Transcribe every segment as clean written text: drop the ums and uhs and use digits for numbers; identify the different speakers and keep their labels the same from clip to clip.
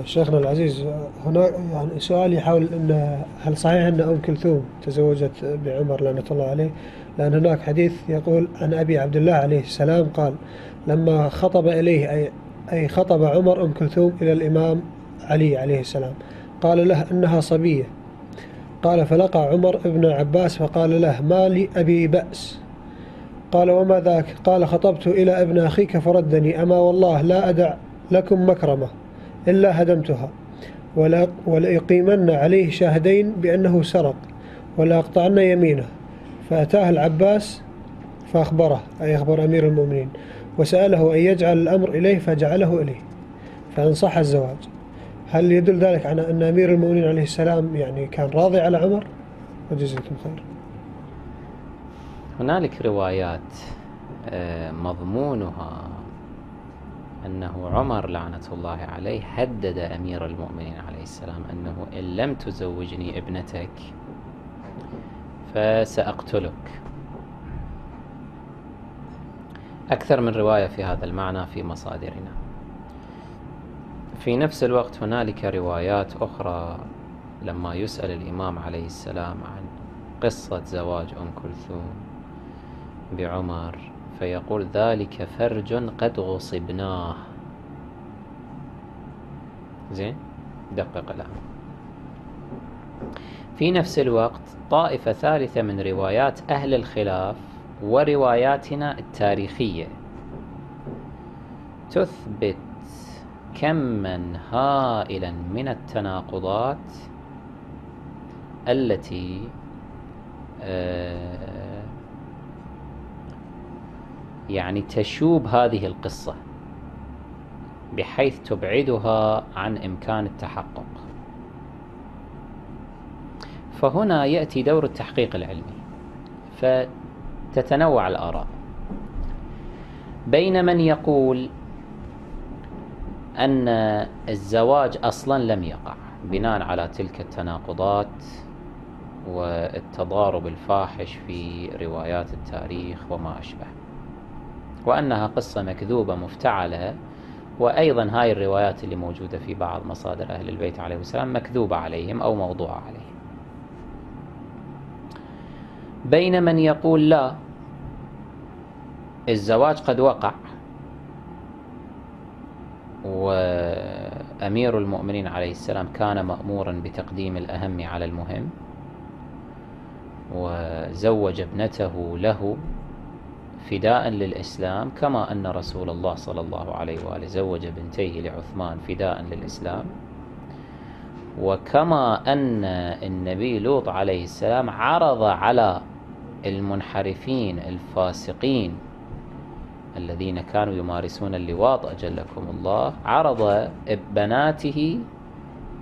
Speaker 1: شيخنا العزيز، هنا يعني سؤال يحاول أن هل صحيح أن أم كلثوم تزوجت بعمر لعنة الله عليه؟ لأن هناك حديث يقول عن أبي عبد الله عليه السلام قال لما خطب إليه أي خطب عمر أم كلثوم إلى الإمام علي عليه السلام، قال له إنها صبية. قال فلقى عمر ابن عباس فقال له ما لي أبي بأس. قال وما ذاك؟ قال خطبت إلى ابن أخيك فردني، أما والله لا أدع لكم مكرمة إلا هدمتها، ولأقيمن عليه شاهدين بأنه سرق، ولا أقطعن يمينه. فأتاه العباس فأخبره، أي أخبر أمير المؤمنين، وسأله أن يجعل الأمر إليه فجعله إليه، فإن صح الزواج. هل يدل ذلك على أن أمير المؤمنين عليه السلام يعني كان راضي على عمر؟ وجزاكم خير.
Speaker 2: هنالك روايات مضمونها أنه عمر لعنة الله عليه هدد أمير المؤمنين عليه السلام أنه إن لم تزوجني ابنتك فسأقتلك. أكثر من رواية في هذا المعنى في مصادرنا. في نفس الوقت هنالك روايات أخرى لما يسأل الإمام عليه السلام عن قصة زواج أم كلثوم بعمر فيقول ذلك فرج قد غصبناه. زين، دقق الآن. في نفس الوقت طائفة ثالثة من روايات أهل الخلاف ورواياتنا التاريخية تثبت كما هائلا من التناقضات التي يعني تشوب هذه القصة بحيث تبعدها عن إمكان التحقق. فهنا يأتي دور التحقيق العلمي، فتتنوع الآراء بين من يقول أن الزواج أصلا لم يقع بناء على تلك التناقضات والتضارب الفاحش في روايات التاريخ وما أشبه، وأنها قصة مكذوبة مفتعلة، وأيضا هاي الروايات اللي موجودة في بعض مصادر أهل البيت عليه السلام مكذوبة عليهم أو موضوعة عليهم. بين من يقول لا، الزواج قد وقع وأمير المؤمنين عليه السلام كان مأمورا بتقديم الأهم على المهم، وزوج ابنته له فداء للإسلام، كما أن رسول الله صلى الله عليه وآله زوج بنتيه لعثمان فداء للإسلام، وكما أن النبي لوط عليه السلام عرض على المنحرفين الفاسقين الذين كانوا يمارسون اللواط أجلكم الله، عرض بناته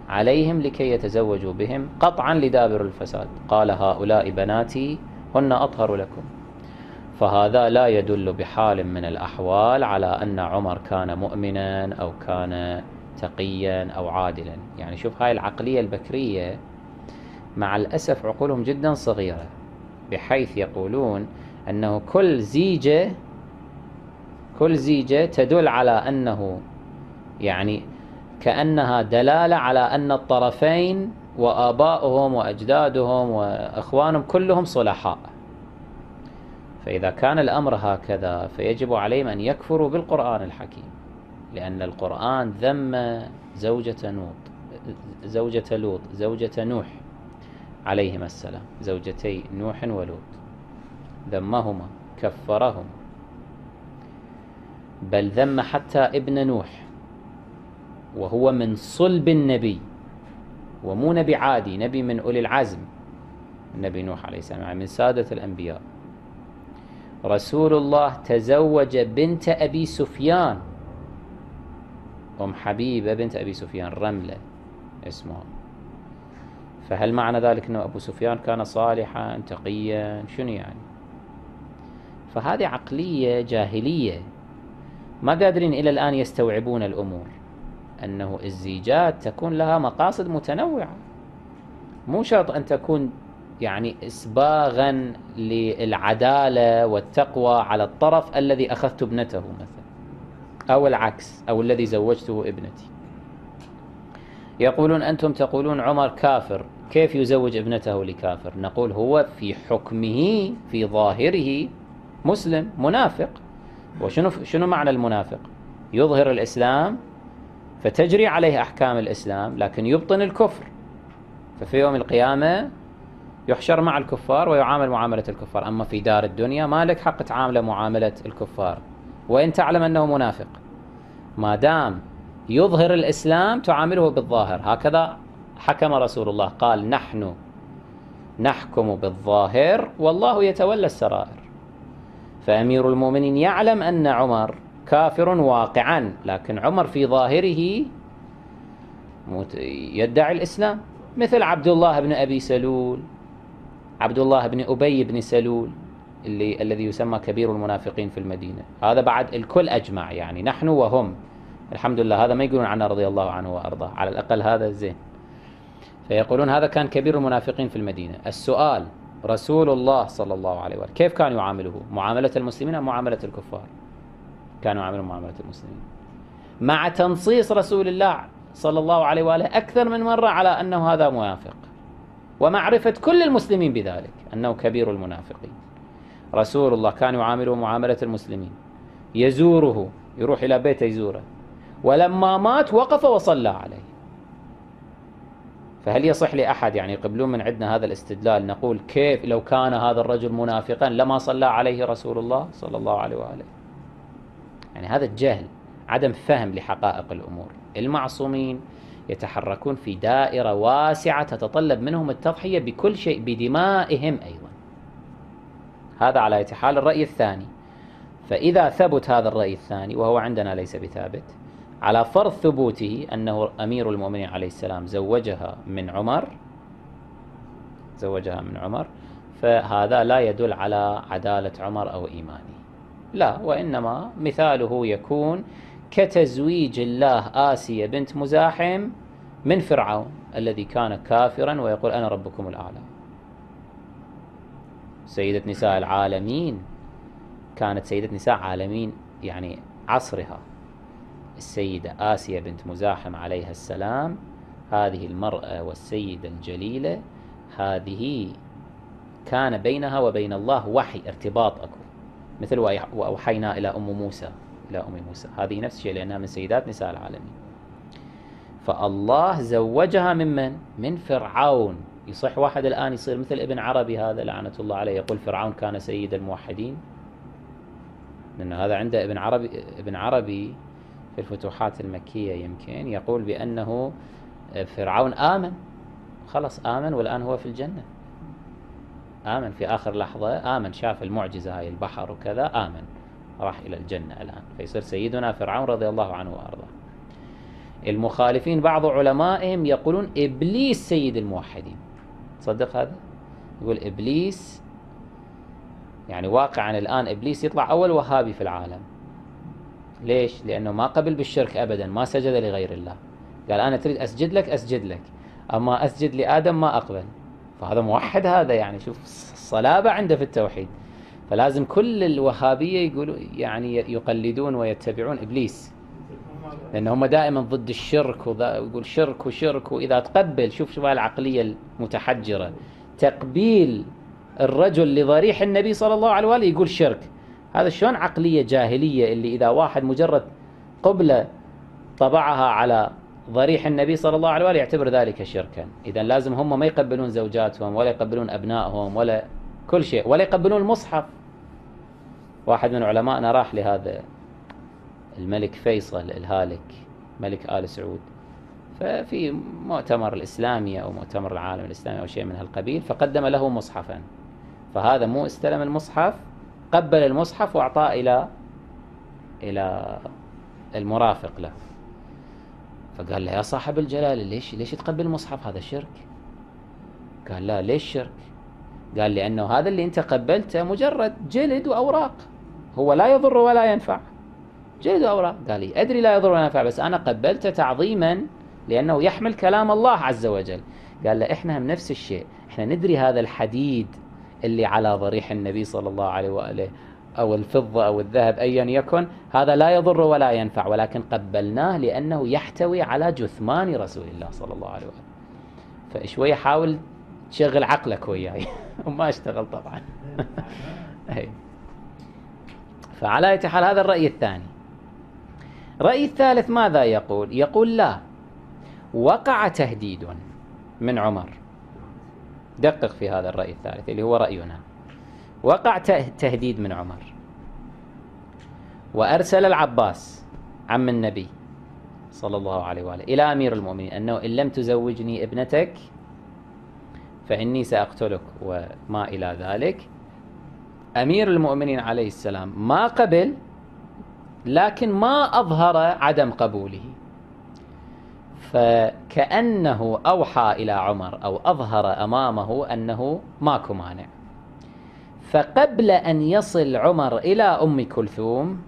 Speaker 2: عليهم لكي يتزوجوا بهم قطعا لدابر الفساد، قال هؤلاء بناتي هن أطهر لكم. فهذا لا يدل بحال من الأحوال على أن عمر كان مؤمنا أو كان تقيا أو عادلا. يعني شوف هاي العقلية البكرية مع الأسف عقولهم جدا صغيرة، بحيث يقولون أنه كل زيجة تدل على أنه يعني كأنها دلالة على أن الطرفين وآباؤهم وأجدادهم وإخوانهم كلهم صلحاء. فإذا كان الأمر هكذا فيجب عليهم أن يكفروا بالقرآن الحكيم، لأن القرآن ذم زوجة لوط، زوجة نوح عليهما السلام، زوجتي نوح ولوط، ذمهما كفرهما، بل ذم حتى ابن نوح وهو من صلب النبي، ومو نبي عادي، نبي من أولي العزم، النبي نوح عليه السلام يعني من سادة الأنبياء. رسول الله تزوج بنت أبي سفيان، أم حبيبة بنت أبي سفيان، رملة اسمها. فهل معنى ذلك أنه أبو سفيان كان صالحا تقيا؟ شنو يعني؟ فهذه عقلية جاهلية، ما قادرين إلى الآن يستوعبون الأمور، أنه الزيجات تكون لها مقاصد متنوعة، مو شرط أن تكون يعني إسباغا للعدالة والتقوى على الطرف الذي أخذت ابنته مثلا، أو العكس، أو الذي زوجته ابنتي. يقولون أنتم تقولون عمر كافر، كيف يزوج ابنته لكافر؟ نقول هو في حكمه في ظاهره مسلم منافق. وشنو معنى المنافق؟ يظهر الإسلام فتجري عليه أحكام الإسلام لكن يبطن الكفر، ففي يوم القيامة يحشر مع الكفار ويعامل معاملة الكفار. أما في دار الدنيا ما لك حق تعامله معاملة الكفار وإن تعلم أنه منافق، ما دام يظهر الإسلام تعامله بالظاهر. هكذا حكم رسول الله، قال نحن نحكم بالظاهر والله يتولى السرائر. فأمير المؤمنين يعلم أن عمر كافر واقعا، لكن عمر في ظاهره يدعي الإسلام، مثل عبد الله بن أبي سلول، عبد الله بن أبي بن سلول الذي يسمى كبير المنافقين في المدينة. هذا بعد الكل أجمع، يعني نحن وهم، الحمد لله، هذا ما يقولون عنه رضي الله عنه وأرضاه، على الأقل هذا زين. فيقولون هذا كان كبير المنافقين في المدينة. السؤال رسول الله صلى الله عليه وآله كيف كان يعامله؟ معاملة المسلمين أم معاملة الكفار؟ كانوا يعاملون معاملة المسلمين، مع تنصيص رسول الله صلى الله عليه وآله أكثر من مرة على أنه هذا منافق، ومعرفة كل المسلمين بذلك أنه كبير المنافقين. رسول الله كان يعامله معاملة المسلمين، يزوره، يروح إلى بيته يزوره، ولما مات وقف وصلى عليه. فهل يصح لأحد يعني يقبلون من عندنا هذا الاستدلال نقول كيف لو كان هذا الرجل منافقا لما صلى عليه رسول الله صلى الله عليه وآله؟ يعني هذا الجهل، عدم فهم لحقائق الأمور. المعصومين يتحركون في دائرة واسعة تتطلب منهم التضحية بكل شيء، بدمائهم أيضا. هذا على أي حال الرأي الثاني. فإذا ثبت هذا الرأي الثاني، وهو عندنا ليس بثابت، على فرض ثبوته أنه أمير المؤمنين عليه السلام زوجها من عمر، فهذا لا يدل على عدالة عمر أو إيمانه، لا، وإنما مثاله يكون كتزويج الله آسيا بنت مزاحم من فرعون الذي كان كافرا ويقول أنا ربكم الأعلى. سيدة نساء العالمين، كانت سيدة نساء عالمين يعني عصرها السيدة آسيا بنت مزاحم عليها السلام. هذه المرأة والسيدة الجليلة هذه كان بينها وبين الله وحي، ارتباط أكو، مثل وأوحينا إلى أم موسى، هذه نفس الشيء لأنها من سيدات نساء العالمين. فالله زوجها من فرعون. يصح واحد الآن يصير مثل ابن عربي هذا لعنة الله عليه يقول فرعون كان سيد الموحدين؟ لأن هذا عنده ابن عربي في الفتوحات المكية يمكن يقول بأنه فرعون آمن، خلص آمن والآن هو في الجنة، آمن في آخر لحظة، آمن، شاف المعجزة هاي البحر وكذا، آمن، راح إلى الجنة الآن، فيصير سيدنا فرعون رضي الله عنه وأرضاه. المخالفين بعض علمائهم يقولون إبليس سيد الموحدين. تصدق هذا؟ يقول إبليس، يعني واقعا الآن إبليس يطلع أول وهابي في العالم. ليش؟ لأنه ما قبل بالشرك أبدا، ما سجد لغير الله، قال أنا تريد أسجد لك، أما أسجد لآدم ما أقبل. فهذا موحد، هذا يعني شوف صلابة عنده في التوحيد. فلازم كل الوهابية يقولوا يعني يقلدون ويتبعون إبليس، لأن هم دائما ضد الشرك، ويقول شرك وشرك. وإذا تقبل، شوف العقلية المتحجرة، تقبيل الرجل لضريح النبي صلى الله عليه وآله يقول شرك. هذا شلون عقلية جاهلية اللي إذا واحد مجرد قبلة طبعها على ضريح النبي صلى الله عليه وآله يعتبر ذلك شركا. إذا لازم هم ما يقبلون زوجاتهم ولا يقبلون أبنائهم ولا كل شيء، ولا يقبلون المصحف. واحد من علمائنا راح لهذا الملك فيصل الهالك ملك آل سعود، ففي مؤتمر الإسلامي أو مؤتمر العالم الإسلامي أو شيء من هالقبيل، فقدم له مصحفا، فهذا مو استلم المصحف، قبل المصحف وأعطاه إلى المرافق له، فقال له يا صاحب الجلالة ليش تقبل المصحف؟ هذا شرك. قال لا، ليش شرك؟ قال لأنه هذا اللي أنت قبلته مجرد جلد وأوراق، هو لا يضر ولا ينفع، جلد وأوراق. قال لي أدري لا يضر ولا ينفع، بس أنا قبلته تعظيما لأنه يحمل كلام الله عز وجل. قال له إحنا هم نفس الشيء، إحنا ندري هذا الحديد اللي على ضريح النبي صلى الله عليه وآله أو الفضة أو الذهب أيا يكن، هذا لا يضر ولا ينفع، ولكن قبلناه لأنه يحتوي على جثمان رسول الله صلى الله عليه وسلم. فشوية حاول تشغل عقلك وياي وما اشتغل طبعا. فعلى أي حال هذا الرأي الثاني. الرأي الثالث ماذا يقول؟ يقول لا، وقع تهديد من عمر. دقق في هذا الرأي الثالث اللي هو رأينا. وقع تهديد من عمر، وأرسل العباس عم النبي صلى الله عليه وآله إلى أمير المؤمنين أنه إن لم تزوجني ابنتك فإني سأقتلك وما إلى ذلك. أمير المؤمنين عليه السلام ما قبل، لكن ما أظهر عدم قبوله، فكأنه أوحى إلى عمر أو أظهر أمامه أنه ماكو مانع. فقبل أن يصل عمر إلى أم كلثوم،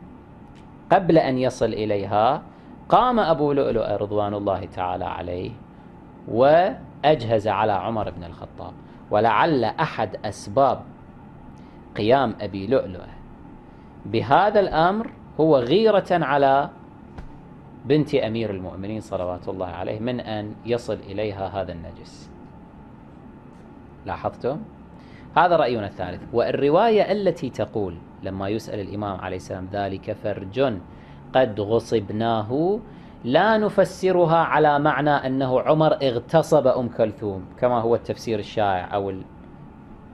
Speaker 2: قبل أن يصل إليها، قام أبو لؤلؤ رضوان الله تعالى عليه وأجهز على عمر بن الخطاب. ولعل أحد أسباب قيام أبي لؤلؤ بهذا الأمر هو غيرة على بنت أمير المؤمنين صلوات الله عليه من أن يصل إليها هذا النجس. لاحظتم؟ هذا رأينا الثالث. والرواية التي تقول لما يسأل الإمام عليه السلام ذلك فرج قد غصبناه، لا نفسرها على معنى أنه عمر اغتصب أم كلثوم كما هو التفسير الشائع أو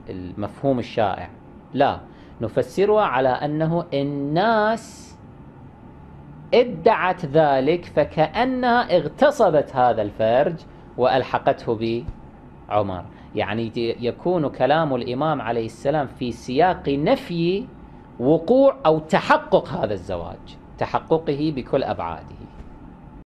Speaker 2: المفهوم الشائع، لا، نفسرها على أنه الناس ادعت ذلك فكأنها اغتصبت هذا الفرج وألحقته بعمر. يعني يكون كلام الإمام عليه السلام في سياق نفي وقوع أو تحقق هذا الزواج، تحققه بكل أبعاده.